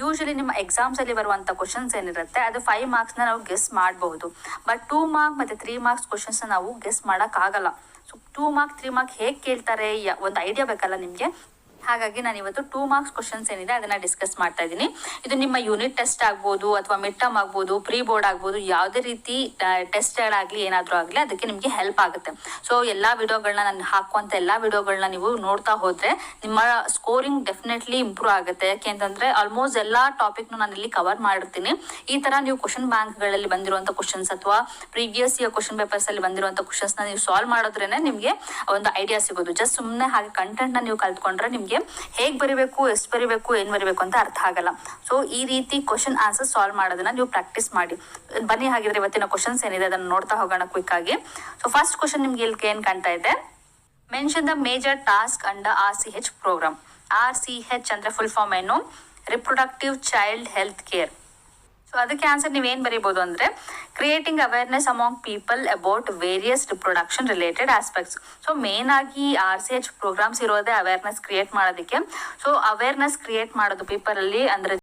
Usually ನಿಮ್ಮ exams ಅಲ್ಲಿ ಬರುವಂತ ಕ್ವಶನ್ಸ್ ಏನಿರುತ್ತೆ ಅದು 5 ಮಾರ್ಕ್ಸ್ ನಾವು ಗೆಸ್ ಮಾಡಬಹುದು. ಬಟ್ 2 ಮಾರ್ಕ್ ಮತ್ತೆ 3 ಮಾರ್ಕ್ಸ್ ಕ್ವಶನ್ಸ್ ನಾವು ಗೆಸ್ ಮಾಡಕ್ ಆಗಲ್ಲ. ಸೊ 2 ಮಾರ್ಕ್ 3 ಮಾರ್ಕ್ ಹೇಗೆ ಕೇಳ್ತಾರೆ ಒಂದು ಐಡಿಯಾ ಬೇಕಲ್ಲ ನಿಮ್ಗೆ. ಹಾಗಾಗಿ ನಾನು ಇವತ್ತು 2 ಮಾರ್ಕ್ಸ್ ಕ್ವಶನ್ಸ್ ಏನಿದೆ ಅದನ್ನ ಡಿಸ್ಕಸ್ ಮಾಡ್ತಾ ಇದ್ದೀನಿ. ಇದು ನಿಮ್ಮ ಯೂನಿಟ್ ಟೆಸ್ಟ್ ಆಗ್ಬೋದು ಅಥವಾ ಮಿಡ್ ಟರ್ಮ್ ಆಗ್ಬೋದು, ಪ್ರೀ ಬೋರ್ಡ್ ಆಗ್ಬೋದು, ಯಾವುದೇ ರೀತಿ ಟೆಸ್ಟ್ ಆಗಲಿ ಏನಾದ್ರೂ ಆಗಲಿ ಅದಕ್ಕೆ ನಿಮಗೆ ಹೆಲ್ಪ್ ಆಗುತ್ತೆ. ಸೊ ಎಲ್ಲಾ ವಿಡಿಯೋಗಳನ್ನ ನಾನು ಹಾಕುವಂತ ಎಲ್ಲಾ ವಿಡಿಯೋಗಳನ್ನ ನೀವು ನೋಡ್ತಾ ಹೋದ್ರೆ ನಿಮ್ಮ ಸ್ಕೋರಿಂಗ್ ಡೆಫಿನೆಟ್ಲಿ ಇಂಪ್ರೂವ್ ಆಗುತ್ತೆ. ಯಾಕೆಂತಂದ್ರೆ ಆಲ್ಮೋಸ್ಟ್ ಎಲ್ಲಾ ಟಾಪಿಕ್ ನಾನು ಇಲ್ಲಿ ಕವರ್ ಮಾಡಿರ್ತೀನಿ. ಈ ತರ ನೀವು ಕ್ವಶನ್ ಬ್ಯಾಂಕ್ ಗಳಲ್ಲಿ ಬಂದಿರುವಂತ ಕ್ವಶನ್ಸ್ ಅಥವಾ ಪ್ರೀವಿಯಸ್ ಇಯರ್ ಕ್ವಶನ್ ಪೇಪರ್ಸ್ ಅಲ್ಲಿ ಬಂದಿರುವಂತ ಕ್ವಶನ್ಸ್ ನ ನೀವು ಸಾಲ್ವ್ ಮಾಡೋದ್ರೇನೆ ನಿಮ್ಗೆ ಒಂದು ಐಡಿಯಾ ಸಿಗೋದು. ಜಸ್ಟ್ ಸುಮ್ಮನೆ ಹಾಗೆ ಕಂಟೆಂಟ್ ನ ನೀವು ಕಲ್ತ್ಕೊಂಡ್ರೆ ನಿಮ್ಗೆ ಹೇಗ್ ಬರಿಬೇಕು, ಎಷ್ಟು ಬರಿಬೇಕು, ಏನ್ ಬರಿಬೇಕು ಅಂತ ಅರ್ಥ ಆಗಲ್ಲ. ಸೊ ಈ ರೀತಿ ಕ್ವಶನ್ ಆನ್ಸರ್ ಸಾಲ್ವ್ ಮಾಡೋದನ್ನ ನೀವು ಪ್ರಾಕ್ಟೀಸ್ ಮಾಡಿ. ಬನ್ನಿ ಹಾಗಿದ್ರೆ ಇವತ್ತಿನ ಕ್ವಶನ್ಸ್ ಏನಿದೆ ಅದನ್ನ ನೋಡ್ತಾ ಹೋಗೋಣ ಕ್ವಿಕ್ ಆಗಿ. ಸೊ ಫಸ್ಟ್ ಕ್ವಶನ್ ನಿಮ್ಗೆ ಇಲ್ಲಿ ಏನ್ ಕಾಣ್ತಾ ಇದೆ, mention the major task under RCH programme. RCH ಅಂದ್ರೆ ಫುಲ್ ಫಾರ್ಮ್ ಏನು, reproductive child health care. So ಅದಕ್ಕೆ ಆನ್ಸರ್ ನೀವೇನ್ ಬರೀಬಹುದು ಅಂದ್ರೆ creating awareness among people about various reproduction related aspects. So main ಆಗಿ RCH ಪ್ರೋಗ್ರಾಮ್ಸ್ ಇರೋದೇ ಅವೇರ್ನೆಸ್ ಕ್ರಿಯೇಟ್ ಮಾಡೋದಕ್ಕೆ. So awareness create ಮಾಡೋದು ಪೀಪಲ್ ಅಲ್ಲಿ ಅಂದ್ರೆ